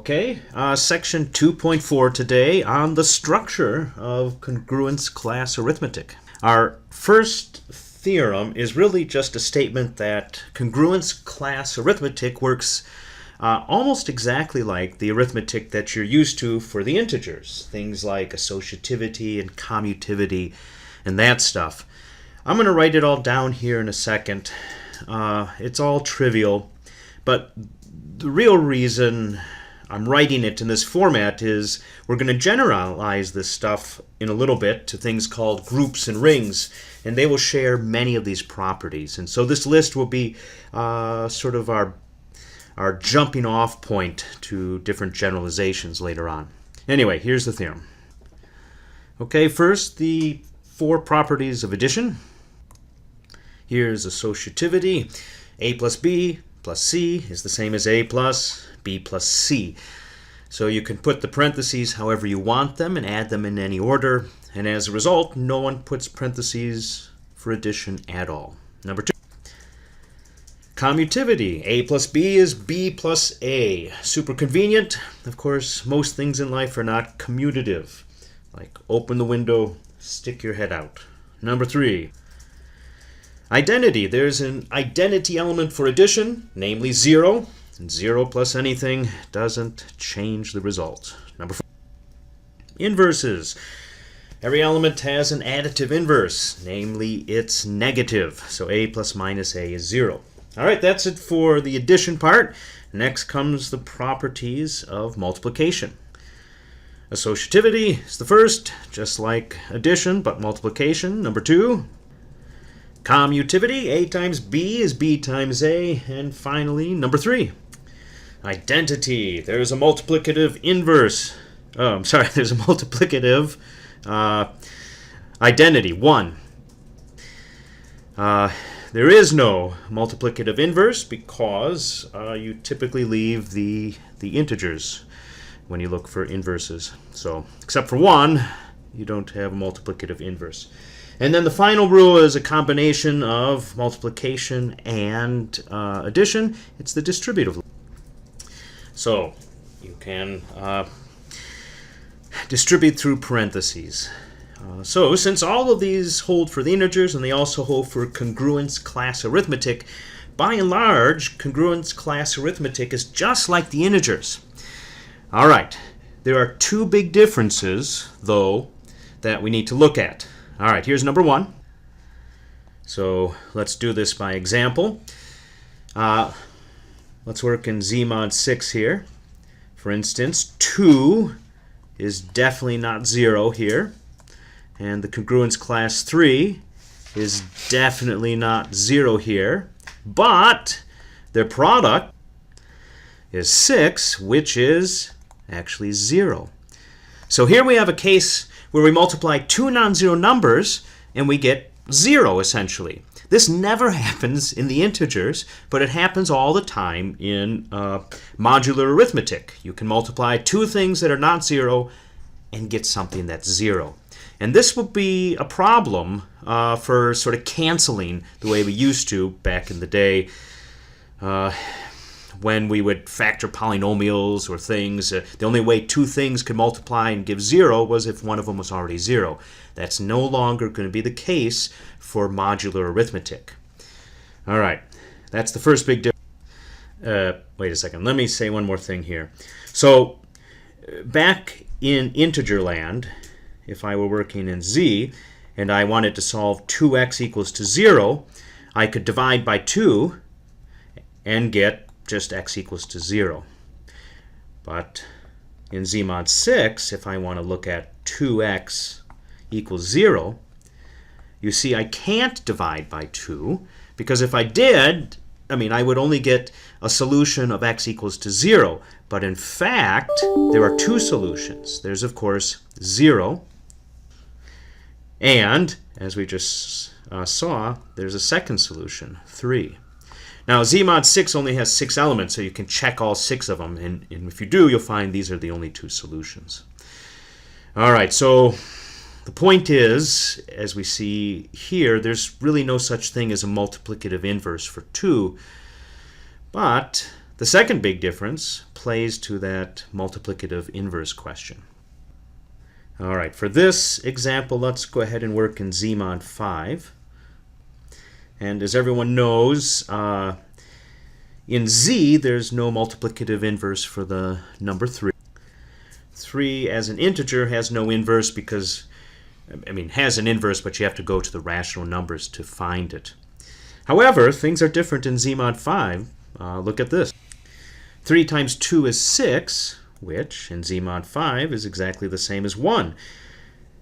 Okay, section 2.4 today on the structure of congruence class arithmetic. Our first theorem is really just a statement that congruence class arithmetic works almost exactly like the arithmetic that you're used to for the integers, things like associativity and commutativity and that stuff. I'm going to write it all down here in a second. It's all trivial, but the real reason I'm writing it in this format is we're going to generalize this stuff in a little bit to things called groups and rings, and they will share many of these properties. And so this list will be sort of our jumping off point to different generalizations later on. Anyway, here's the theorem. Okay, first the four properties of addition. Here's associativity. A plus B plus C is the same as A plus B plus C. So you can put the parentheses however you want them and add them in any order. And as a result, no one puts parentheses for addition at all. Number two. Commutativity. A plus B is B plus A. Super convenient. Of course, most things in life are not commutative. Like open the window, stick your head out. Number three. Identity. There's an identity element for addition, namely 0. And 0 plus anything doesn't change the result. Number four. Inverses. Every element has an additive inverse, namely it's negative. So A plus minus A is 0. All right, that's it for the addition part. Next comes the properties of multiplication. Associativity is the first, just like addition, but multiplication. Number two. Commutativity, A times B is B times A. And finally, number three. Identity. There's a multiplicative inverse. There's a multiplicative identity, 1. There is no multiplicative inverse because you typically leave the integers when you look for inverses. So, except for 1, you don't have a multiplicative inverse. And then the final rule is a combination of multiplication and addition. It's the distributive rule. So you can distribute through parentheses. So since all of these hold for the integers and they also hold for congruence class arithmetic, by and large, congruence class arithmetic is just like the integers. All right, there are two big differences, though, that we need to look at. All right, here's number one. So let's do this by example. Let's work in Z mod 6 here. For instance, 2 is definitely not 0 here. And the congruence class 3 is definitely not 0 here. But their product is 6, which is actually 0. So here we have a case where we multiply two non-zero numbers and we get 0 essentially. This never happens in the integers, but it happens all the time in modular arithmetic. You can multiply two things that are not 0 and get something that's 0. And this will be a problem for sort of canceling the way we used to back in the day when we would factor polynomials or things. The only way two things could multiply and give 0 was if one of them was already 0. That's no longer going to be the case for modular arithmetic. All right, that's the first big difference. Wait a second, let me say one more thing here. So back in integer land, if I were working in Z and I wanted to solve 2x equals to 0, I could divide by 2 and get just x equals to 0. But in Z mod 6, if I want to look at 2x equals 0, you see I can't divide by 2 because if I did, I would only get a solution of x equals to 0. But in fact, there are two solutions. There's, of course, 0. And, as we just saw, there's a second solution, 3. Now, Z mod 6 only has 6 elements, so you can check all 6 of them. And if you do, you'll find these are the only two solutions. All right, so the point is, as we see here, there's really no such thing as a multiplicative inverse for 2. But The second big difference plays to that multiplicative inverse question. All right, for this example, let's go ahead and work in Z mod 5. And as everyone knows, in Z, there's no multiplicative inverse for the number 3. 3 as an integer has no inverse because, has an inverse, but you have to go to the rational numbers to find it. However, things are different in Z mod 5. Look at this. 3 times 2 is 6, which in Z mod 5 is exactly the same as 1.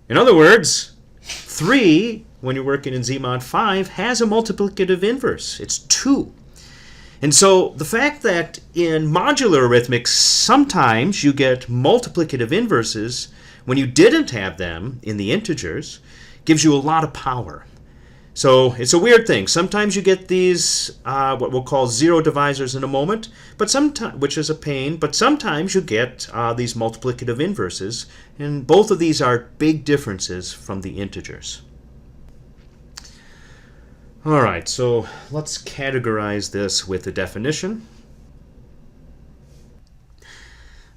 In other words, 3, when you're working in Z mod 5, has a multiplicative inverse. It's 2. And so the fact that in modular arithmetic sometimes you get multiplicative inverses when you didn't have them in the integers gives you a lot of power. So it's a weird thing. Sometimes you get these, what we'll call zero divisors in a moment, but which is a pain, but sometimes you get these multiplicative inverses, and both of these are big differences from the integers. All right, so let's categorize this with a definition.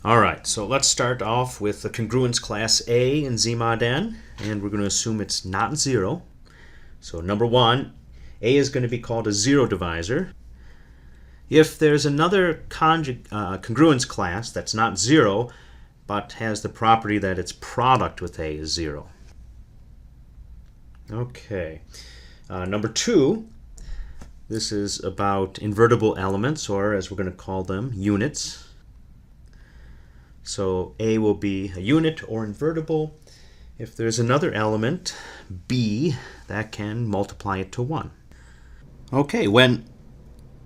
All right, so let's start off with the congruence class A in Z mod n, and we're going to assume it's not 0. So number 1, A is going to be called a zero divisor. If there's another congruence class that's not 0, but has the property that its product with A is 0. Okay. Number 2, this is about invertible elements, or as we're going to call them, units. So A will be a unit or invertible. If there's another element, B, that can multiply it to 1. Okay, when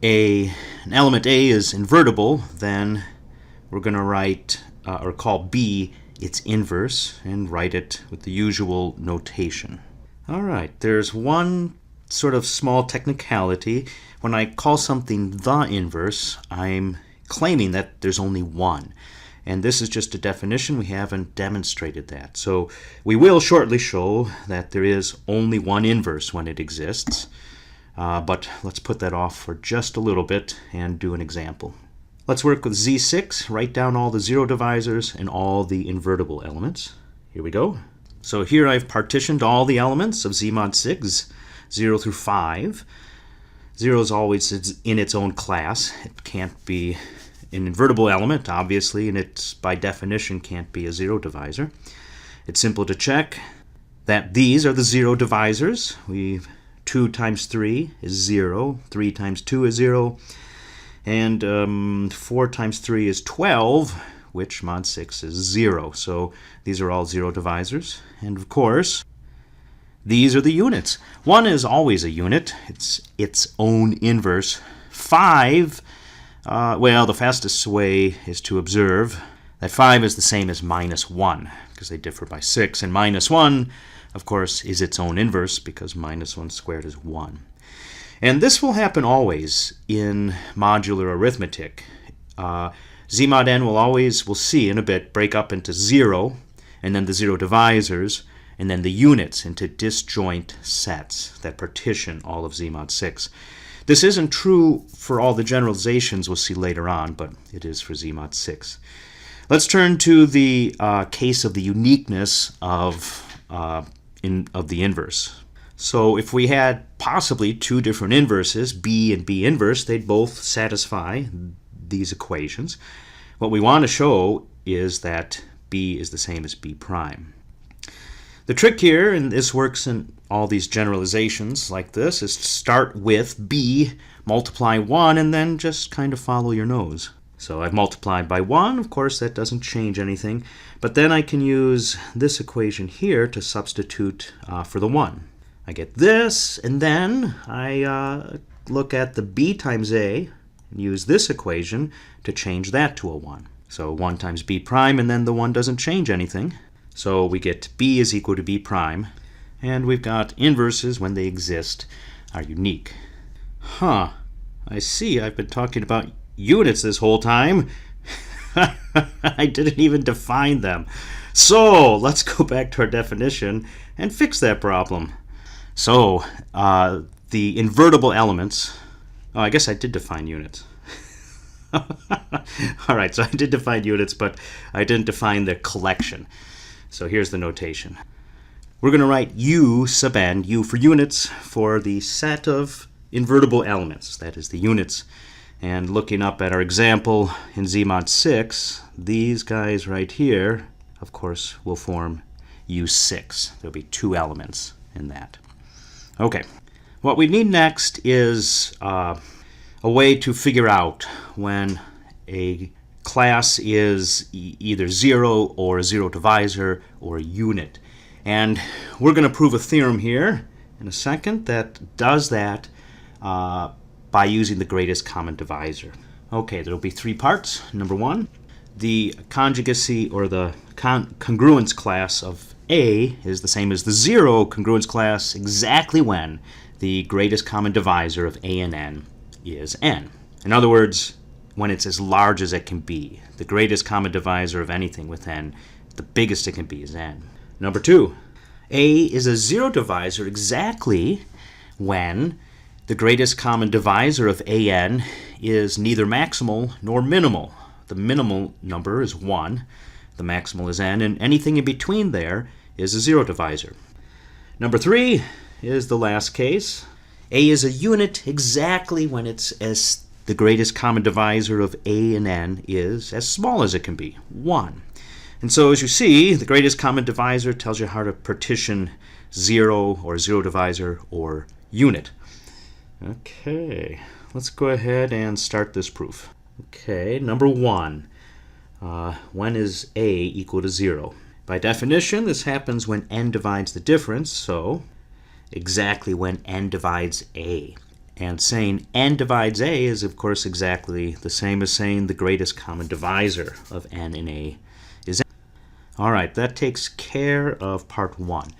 an element A is invertible, then we're going to write, or call B its inverse, and write it with the usual notation. All right, there's one sort of small technicality. When I call something the inverse, I'm claiming that there's only one. And this is just a definition. We haven't demonstrated that. So we will shortly show that there is only one inverse when it exists. But let's put that off for just a little bit and do an example. Let's work with Z6. Write down all the zero divisors and all the invertible elements. Here we go. So here I've partitioned all the elements of Z mod 6, 0 through 5. 0 is always in its own class. It can't be an invertible element, obviously, and it, by definition, can't be a zero divisor. It's simple to check that these are the zero divisors. 2 times 3 is 0, 3 times 2 is 0, and 4 times 3 is 12, which mod 6 is 0. So these are all zero divisors. And of course, these are the units. 1 is always a unit. It's its own inverse. 5, well, the fastest way is to observe that 5 is the same as minus 1, because they differ by 6. And minus 1, of course, is its own inverse, because minus 1 squared is 1. And this will happen always in modular arithmetic. Z mod n will always, we'll see in a bit, break up into 0, and then the zero divisors, and then the units into disjoint sets that partition all of Z mod 6. This isn't true for all the generalizations we'll see later on, but it is for Z mod 6. Let's turn to the case of the uniqueness of the inverse. So if we had possibly two different inverses, B and B inverse, they'd both satisfy these equations. What we want to show is that B is the same as B prime. The trick here, and this works in all these generalizations like this, is to start with B, multiply 1, and then just kind of follow your nose. So I've multiplied by 1. Of course, that doesn't change anything. But then I can use this equation here to substitute for the 1. I get this, and then I look at the B times A and use this equation to change that to a 1. So 1 times B prime, and then the 1 doesn't change anything. So we get B is equal to B prime, and we've got inverses when they exist are unique. Huh, I see I've been talking about units this whole time. I didn't even define them. So let's go back to our definition and fix that problem. So the invertible elements, oh, I guess I did define units. All right, so I did define units, but I didn't define the collection. So here's the notation. We're going to write U sub n, U for units, for the set of invertible elements, that is the units. And looking up at our example in Z mod 6, these guys right here, of course, will form U6. There'll be 2 elements in that. Okay, what we need next is a way to figure out when a class is either 0 or a 0 divisor or a unit. And we're going to prove a theorem here in a second that does that by using the greatest common divisor. Okay, there will be 3 parts. Number 1, the conjugacy or the congruence class of A is the same as the 0 congruence class exactly when the greatest common divisor of A and n is n. In other words, when it's as large as it can be. The greatest common divisor of anything with n, the biggest it can be is n. Number 2, A is a 0 divisor exactly when the greatest common divisor of an is neither maximal nor minimal. The minimal number is 1, the maximal is n, and anything in between there is a 0 divisor. Number 3 is the last case. A is a unit exactly when it's as the greatest common divisor of A and n is as small as it can be, 1. And so as you see, the greatest common divisor tells you how to partition 0 or 0 divisor or unit. Okay, let's go ahead and start this proof. Okay, number 1, when is A equal to 0? By definition, this happens when n divides the difference, so exactly when n divides A. And saying n divides A is, of course, exactly the same as saying the greatest common divisor of n and A is n. All right, that takes care of part 1.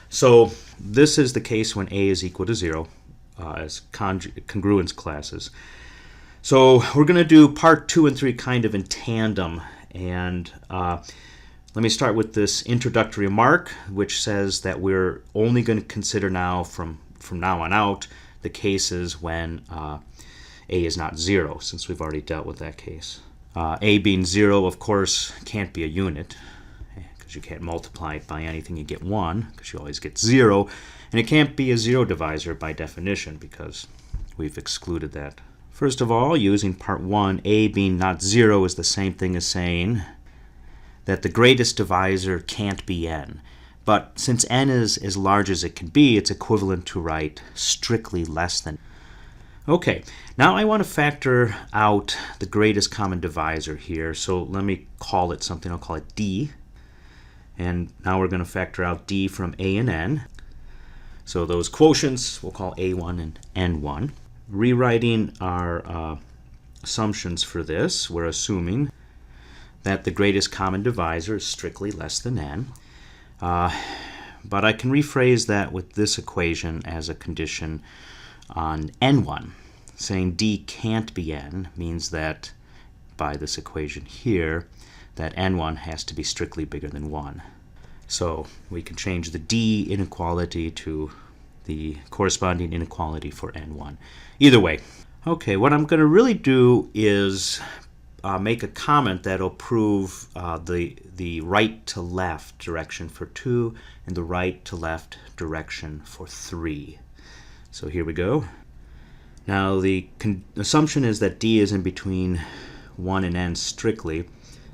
So this is the case when A is equal to 0 as congruence classes. So we're going to do part 2 and 3 kind of in tandem. And let me start with this introductory remark, which says that we're only going to consider now from now on out the cases when A is not 0, since we've already dealt with that case. A being 0, of course, can't be a unit, because you can't multiply it by anything you get 1, because you always get 0. And it can't be a 0 divisor by definition, because we've excluded that. First of all, using part 1, A being not 0 is the same thing as saying that the greatest divisor can't be n. But since n is as large as it can be, it's equivalent to write strictly less than. Okay, now I want to factor out the greatest common divisor here. So let me call it something. I'll call it D. And now we're going to factor out D from A and n. So those quotients we'll call A1 and N1. Rewriting our assumptions for this, we're assuming that the greatest common divisor is strictly less than n. But I can rephrase that with this equation as a condition on n1. Saying D can't be n means that by this equation here, that n1 has to be strictly bigger than 1. So we can change the D inequality to the corresponding inequality for n1. Either way. Okay, what I'm going to really do is make a comment that will prove the right to left direction for 2 and the right to left direction for 3. So here we go. Now the assumption is that D is in between 1 and n strictly.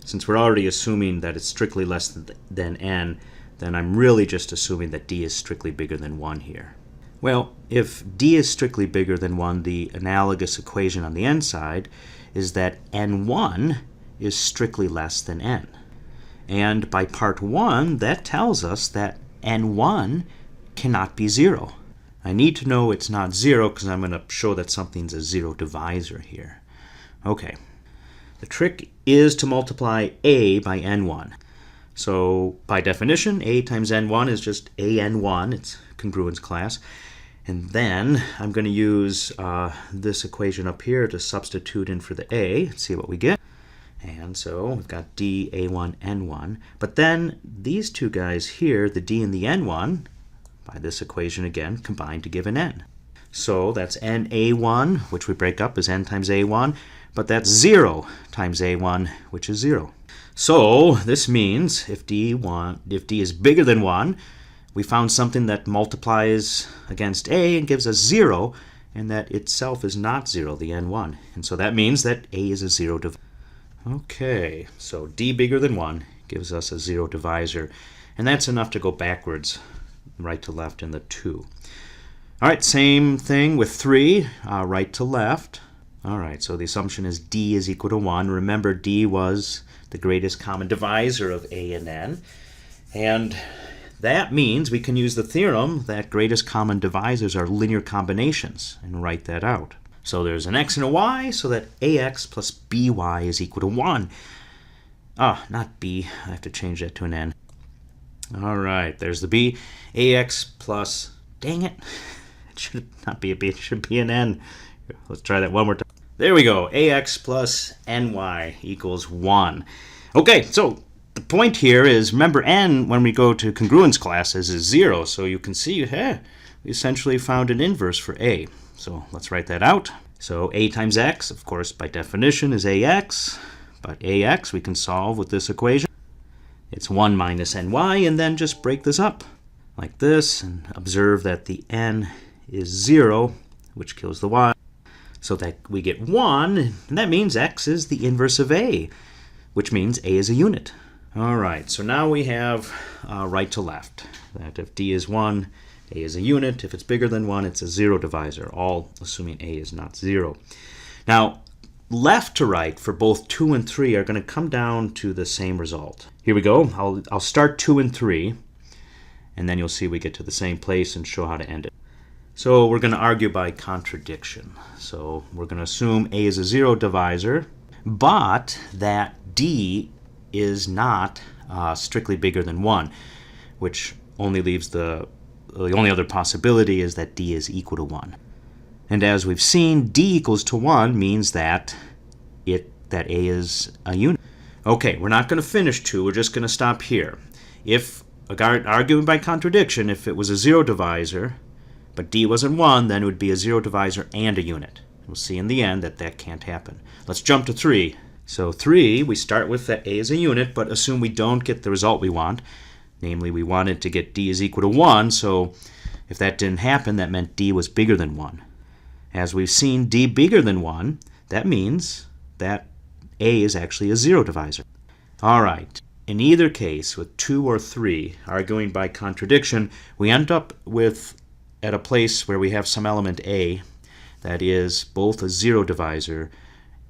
Since we're already assuming that it's strictly less than n, then I'm really just assuming that D is strictly bigger than 1 here. Well, if D is strictly bigger than 1, the analogous equation on the n side is that n1 is strictly less than n. And by part 1, that tells us that n1 cannot be 0. I need to know it's not 0 because I'm going to show that something's a 0 divisor here. Okay. The trick is to multiply A by n1. So by definition, A times n1 is just an1. It's congruence class. And then I'm going to use this equation up here to substitute in for the A, see what we get. And so we've got D, A1, N1. But then these two guys here, the D and the N1, by this equation again, combine to give an N. So that's NA1, which we break up as N times A1, but that's 0 times a1, which is 0. So this means if d is bigger than 1, we found something that multiplies against a and gives us 0, and that itself is not 0, the n1. And so that means that a is a 0 divisor. Okay, so d bigger than 1 gives us a 0 divisor, and that's enough to go backwards, right to left in the 2. All right, same thing with 3, right to left. All right, so the assumption is d is equal to 1. Remember, d was the greatest common divisor of a and n, and that means we can use the theorem that greatest common divisors are linear combinations and write that out. So there's an x and a y, so that ax plus by is equal to 1. Not b. I have to change that to an n. All right, there's the b. Ax plus, dang it. It should not be a b, it should be an n. Let's try that one more time. There we go. Ax plus ny equals 1. Okay, so the point here is, remember, n, when we go to congruence classes, is 0. So you can see, we essentially found an inverse for a. So let's write that out. So a times x, of course, by definition, is ax. But ax we can solve with this equation. It's 1 minus ny, and then just break this up like this, and observe that the n is 0, which kills the y. So that we get 1, and that means x is the inverse of a, which means a is a unit. All right, so now we have right to left, that if d is 1, a is a unit. If it's bigger than 1, it's a 0 divisor, all assuming a is not 0. Now, left to right for both 2 and 3 are going to come down to the same result. Here we go. I'll start 2 and 3, and then you'll see we get to the same place and show how to end it. So we're going to argue by contradiction. So we're going to assume a is a 0 divisor, but that d is not strictly bigger than 1, which only leaves the only other possibility is that d is equal to 1. And as we've seen, d equals to 1 means that a is a unit. Okay, we're not going to finish 2. We're just going to stop here. If, arguing by contradiction, if it was a 0 divisor, but d wasn't 1, then it would be a 0 divisor and a unit. We'll see in the end that that can't happen. Let's jump to 3. So 3, we start with that a is a unit, but assume we don't get the result we want. Namely, we wanted to get d is equal to 1, so if that didn't happen, that meant d was bigger than 1. As we've seen, d bigger than 1, that means that a is actually a 0 divisor. All right, in either case, with 2 or 3, arguing by contradiction, we end up at a place where we have some element a that is both a 0 divisor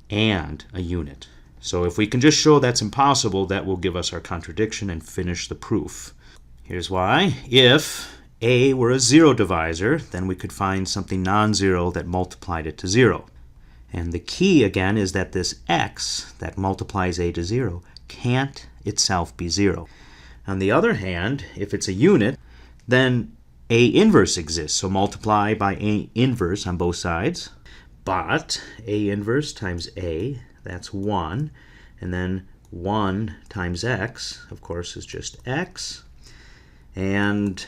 and a unit. So if we can just show that's impossible, that will give us our contradiction and finish the proof. Here's why. If a were a 0 divisor, then we could find something non-zero that multiplied it to 0. And the key, again, is that this x that multiplies a to 0 can't itself be 0. On the other hand, if it's a unit, then a inverse exists. So multiply by a inverse on both sides. But a inverse times a, that's 1. And then 1 times x, of course, is just x. And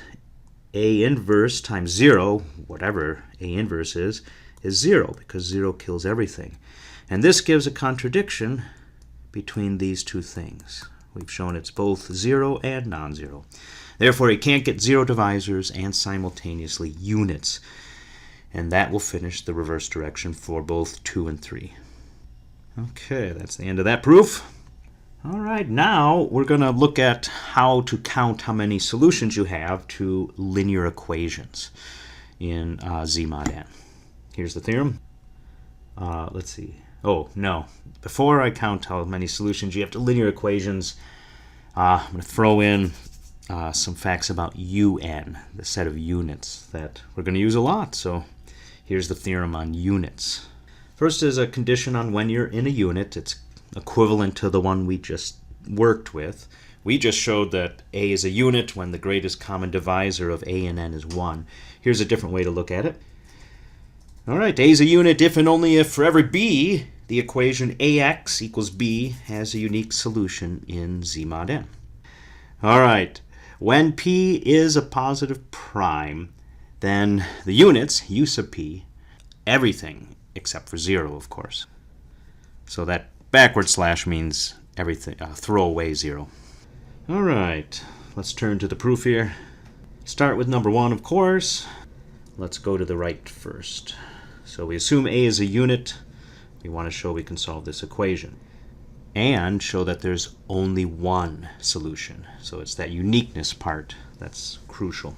a inverse times 0, whatever a inverse is 0, because 0 kills everything. And this gives a contradiction between these two things. We've shown it's both 0 and non-zero. Therefore, you can't get 0 divisors and simultaneously units. And that will finish the reverse direction for both 2 and 3. Okay, that's the end of that proof. All right, now we're going to look at how to count how many solutions you have to linear equations in Z mod n. Here's the theorem. Let's see. Oh, no. Before I count how many solutions you have to linear equations, I'm going to throw in some facts about UN, the set of units that we're going to use a lot. So here's the theorem on units. First is a condition on when you're in a unit. It's equivalent to the one we just worked with. We just showed that a is a unit when the greatest common divisor of a and n is 1. Here's a different way to look at it. All right, a is a unit if and only if for every b, the equation ax equals b has a unique solution in Z mod n. All right, when p is a positive prime, then the units, u sub p, everything except for 0, of course. So that backward slash means everything, throw away 0. All right, let's turn to the proof here. Start with number 1, of course. Let's go to the right first. So we assume A is a unit. We want to show we can solve this equation and show that there's only one solution. So it's that uniqueness part that's crucial.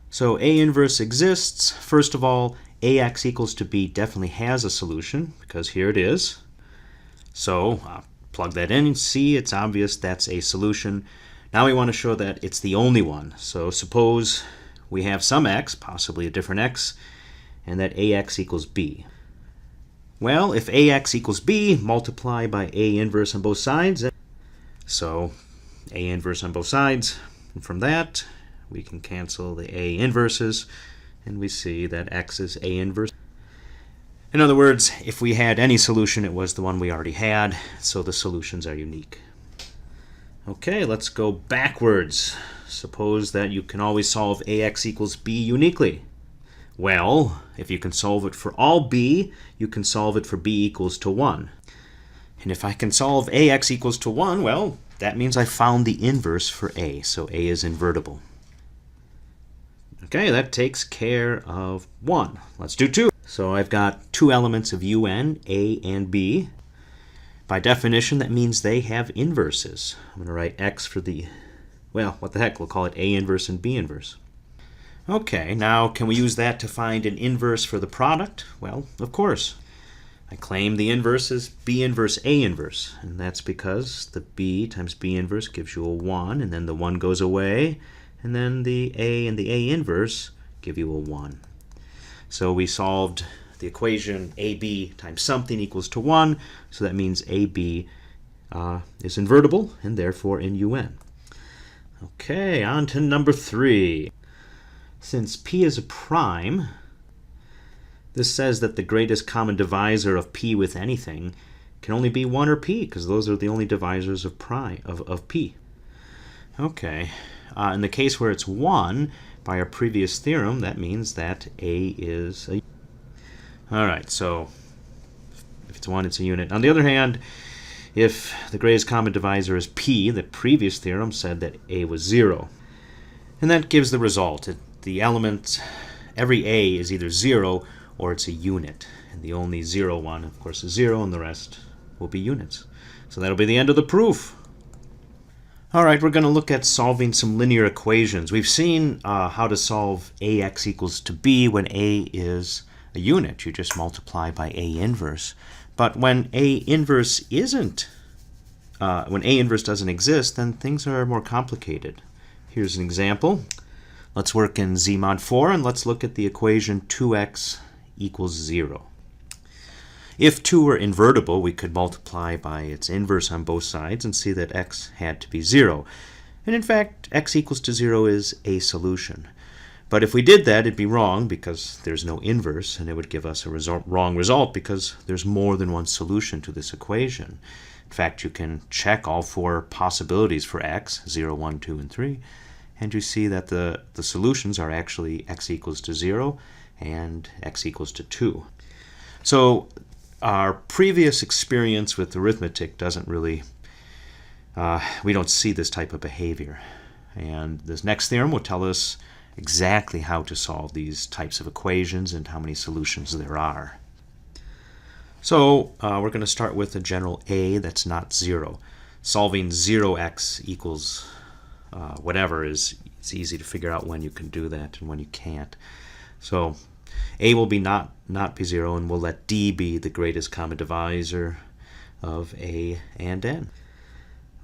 So A inverse exists. First of all, AX equals to B definitely has a solution because here it is. So plug that in and see it's obvious that's a solution. Now we want to show that it's the only one. So suppose we have some x, possibly a different x, and that AX equals B. Well, if AX equals B, multiply by A inverse on both sides. So A inverse on both sides. And from that, we can cancel the A inverses, and we see that x is A inverse. In other words, if we had any solution, it was the one we already had, so the solutions are unique. Okay, let's go backwards. Suppose that you can always solve AX equals B uniquely. Well, if you can solve it for all B, you can solve it for B equals to 1. And if I can solve AX equals to 1, well, that means I found the inverse for A, so A is invertible. Okay, that takes care of 1. Let's do 2. So I've got 2 elements of UN, A and B. By definition, that means they have inverses. I'm going to write X for the, well, what the heck, we'll call it A inverse and B inverse. Okay, now can we use that to find an inverse for the product? Well, of course. I claim the inverse is B inverse A inverse, and that's because the B times B inverse gives you a 1, and then the 1 goes away, and then the A and the A inverse give you a 1. So we solved the equation AB times something equals to 1, so that means AB is invertible and therefore in UN. Okay, on to number 3. Since P is a prime, this says that the greatest common divisor of P with anything can only be 1 or P, because those are the only divisors of P. Okay. In the case where it's 1, by our previous theorem, that means that A is a unit. All right, so if it's 1, it's a unit. On the other hand, if the greatest common divisor is P, the previous theorem said that A was 0. And that gives the result. The element, every A is either 0 or it's a unit. And the only 0 one, of course, is 0, and the rest will be units. So that'll be the end of the proof. All right, we're going to look at solving some linear equations. We've seen how to solve AX equals to B when A is a unit. You just multiply by A inverse. But when A inverse when A inverse doesn't exist, then things are more complicated. Here's an example. Let's work in Z mod 4, and let's look at the equation 2x equals 0. If 2 were invertible, we could multiply by its inverse on both sides and see that x had to be 0. And in fact, x equals to 0 is a solution. But if we did that, it'd be wrong because there's no inverse, and it would give us a wrong result because there's more than one solution to this equation. In fact, you can check all 4 possibilities for x, 0, 1, 2, and 3, and you see that the solutions are actually x equals to 0 and x equals to 2. So our previous experience with arithmetic doesn't really, we don't see this type of behavior. And this next theorem will tell us exactly how to solve these types of equations and how many solutions there are. So we're going to start with a general A that's not 0. Solving 0x equals whatever it's easy to figure out when you can do that and when you can't. So A will be not be 0, and we'll let D be the greatest common divisor of A and N.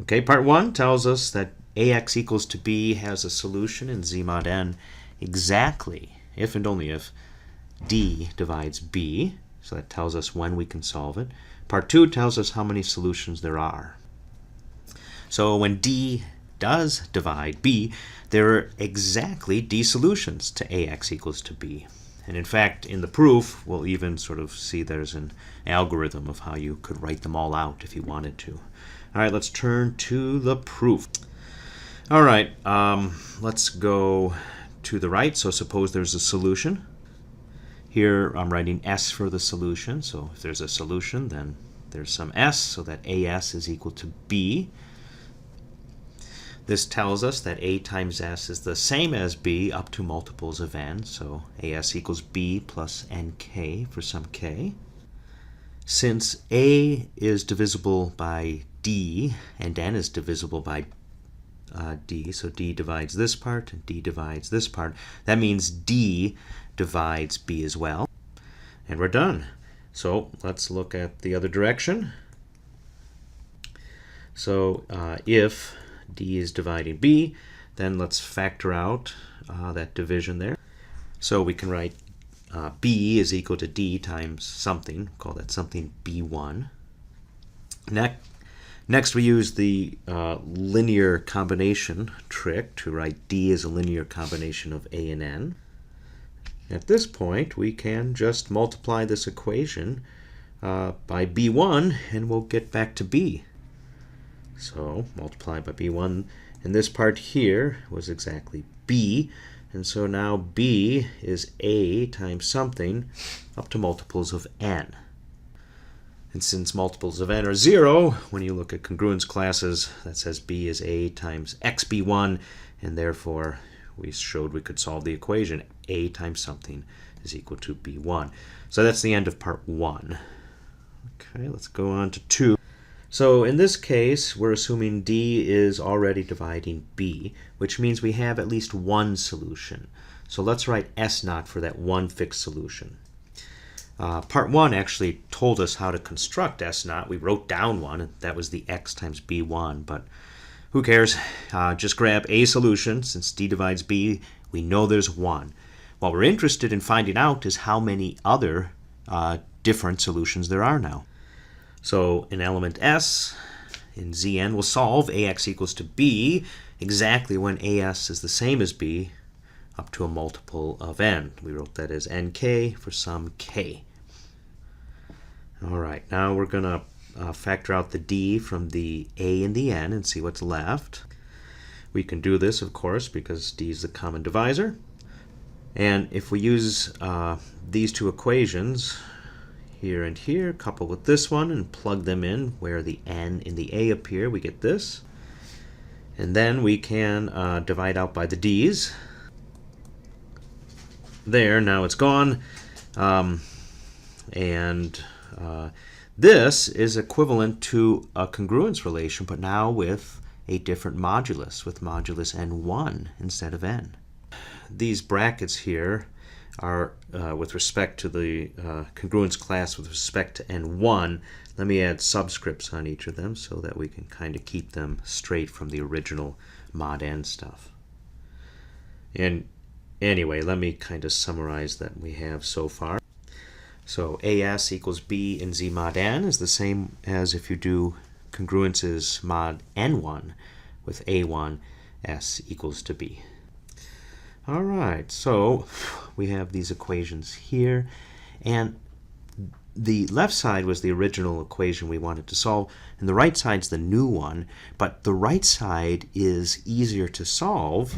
Okay, part 1 tells us that AX equals to B has a solution in Z mod N exactly if and only if D divides B. So that tells us when we can solve it. Part 2 tells us how many solutions there are. So when D does divide B, there are exactly D solutions to AX equals to B. And in fact, in the proof, we'll even sort of see there's an algorithm of how you could write them all out if you wanted to. All right, let's turn to the proof. All right, let's go to the right. So suppose there's a solution. Here I'm writing S for the solution, so if there's a solution, then there's some S, so that AS is equal to B. This tells us that A times S is the same as B up to multiples of n, so AS equals B plus NK for some K. Since A is divisible by D and n is divisible by D, so D divides this part and D divides this part, that means D divides B as well. And we're done. So let's look at the other direction. So if D is dividing B, then let's factor out that division there. So we can write B is equal to D times something, call that something B1. Next we use the linear combination trick to write D as a linear combination of A and N. At this point, we can just multiply this equation by B1, and we'll get back to B. So multiply by B1, and this part here was exactly B, and so now B is A times something up to multiples of n. And since multiples of n are 0, when you look at congruence classes, that says B is A times xB1, and therefore we showed we could solve the equation A times something is equal to B1. So that's the end of part 1. Okay, let's go on to 2. So in this case, we're assuming D is already dividing B, which means we have at least one solution. So let's write S naught for that one fixed solution. Part 1 actually told us how to construct S naught. We wrote down one, and that was the x times B1, but who cares? Just grab a solution. Since D divides B, we know there's one. What we're interested in finding out is how many other different solutions there are now. So in element S, in Zn, we'll solve Ax equals to B exactly when As is the same as B up to a multiple of n. We wrote that as nk for some k. All right, now we're going to factor out the D from the A and the N and see what's left. We can do this, of course, because D is the common divisor. And if we use these two equations, here and here, coupled with this one, and plug them in where the N and the A appear, we get this. And then we can divide out by the D's. There, now it's gone. This is equivalent to a congruence relation, but now with a different modulus, with modulus n1 instead of n. These brackets here are with respect to the congruence class with respect to n1. Let me add subscripts on each of them so that we can kind of keep them straight from the original mod n stuff. And anyway, let me kind of summarize that we have so far. So As equals B in Z mod n is the same as if you do congruences mod n1 with A1 S equals to B. All right, so we have these equations here, and the left side was the original equation we wanted to solve, and the right side's the new one, but the right side is easier to solve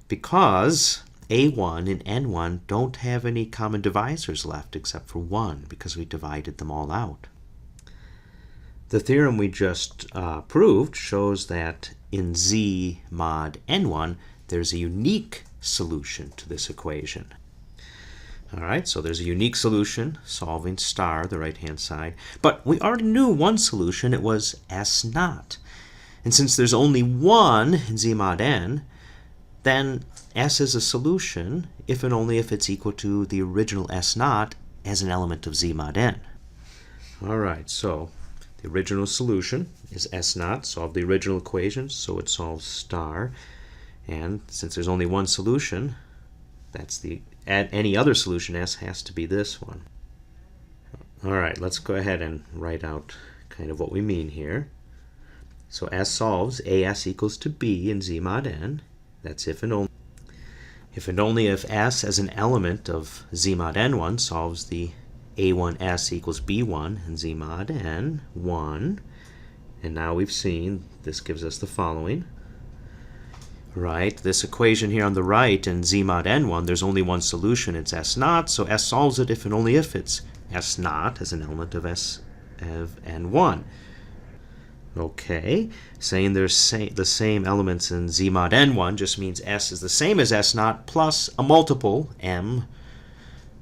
because A1 and N1 don't have any common divisors left except for one, because we divided them all out. The theorem we just proved shows that in Z mod N1 there's a unique solution to this equation. All right, so there's a unique solution solving star, the right-hand side, but we already knew one solution. It was S naught. And since there's only one in Z mod N, then S is a solution if and only if it's equal to the original S naught as an element of Z mod N. All right, so the original solution is S naught. Solve the original equation, so it solves star. And since there's only one solution, that's any other solution S has to be this one. All right, let's go ahead and write out kind of what we mean here. So S solves As equals to B in Z mod N. That's if and only if S as an element of Z mod N1 solves the A1S equals B1 in Z mod N1. And now we've seen this gives us the following. right? This equation here on the right in z mod n1, there's only one solution. It's s naught, so s solves it if and only if it's s naught as an element of s of n1. Okay, saying there's the same elements in z mod n1 just means s is the same as s naught plus a multiple m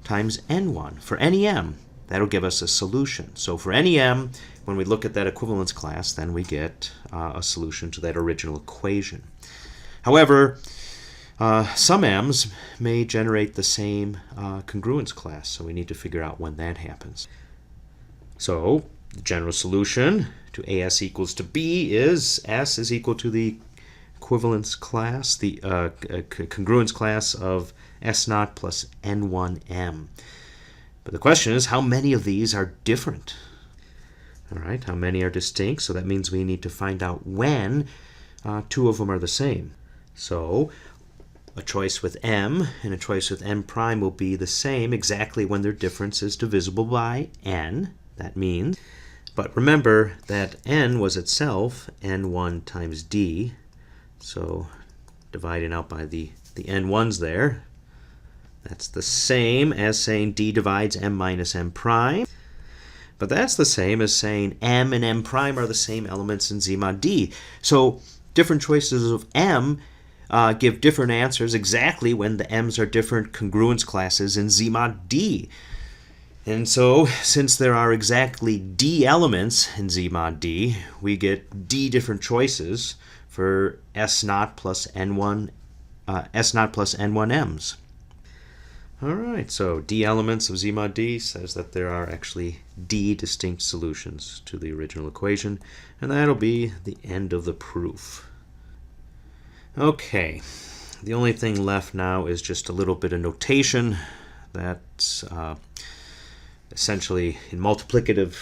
times n1 for any m. That'll give us a solution. So for any m, when we look at that equivalence class, then we get a solution to that original equation. However, some m's may generate the same congruence class, so we need to figure out when that happens. So the general solution to as equals to b is s is equal to the equivalence class, the congruence class of s naught plus n1m. But the question is, how many of these are different? All right, how many are distinct? So that means we need to find out when two of them are the same. So a choice with m and a choice with n prime will be the same exactly when their difference is divisible by n. That means, but remember that n was itself n1 times d. So dividing out by the n1s there, that's the same as saying d divides m minus m prime. But that's the same as saying m and m prime are the same elements in z mod d. So different choices of m give different answers exactly when the m's are different congruence classes in z mod d. And so, since there are exactly d elements in z mod d, we get d different choices for s naught plus n1 m's. All right, so d elements of z mod d says that there are actually d distinct solutions to the original equation, and that'll be the end of the proof. Okay, the only thing left now is just a little bit of notation. That's essentially in multiplicative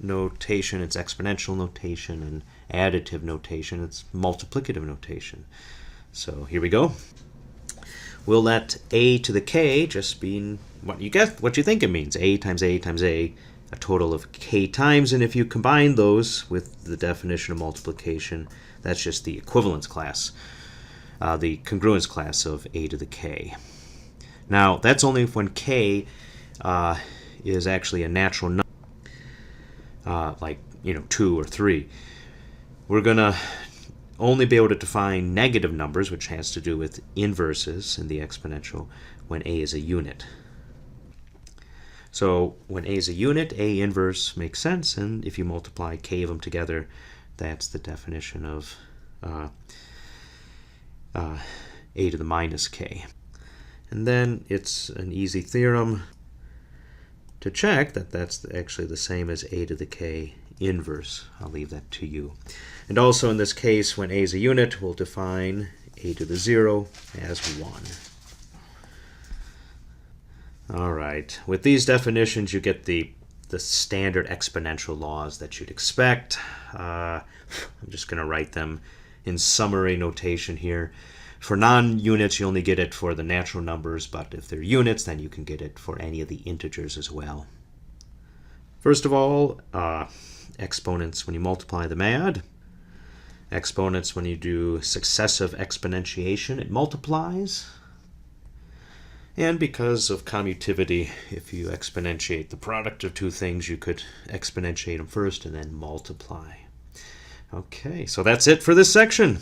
notation, it's exponential notation, and additive notation, it's multiplicative notation. So here we go. We'll let a to the k just be what you think it means. A times a times a total of k times, and if you combine those with the definition of multiplication, that's just the equivalence class, the congruence class of a to the k. Now, that's only when k is actually a natural number, like 2 or 3. We're going to only be able to define negative numbers, which has to do with inverses in the exponential, when a is a unit. So when a is a unit, a inverse makes sense, and if you multiply k of them together, that's the definition of a to the minus k. And then it's an easy theorem to check that that's actually the same as a to the k inverse. I'll leave that to you. And also in this case, when a is a unit, we'll define a to the 0 as 1. All right, with these definitions, you get the standard exponential laws that you'd expect. I'm just going to write them in summary notation here. For non-units, you only get it for the natural numbers, but if they're units, then you can get it for any of the integers as well. First of all, exponents when you multiply them add. Exponents when you do successive exponentiation, it multiplies. And because of commutativity, if you exponentiate the product of two things, you could exponentiate them first and then multiply. Okay, so that's it for this section.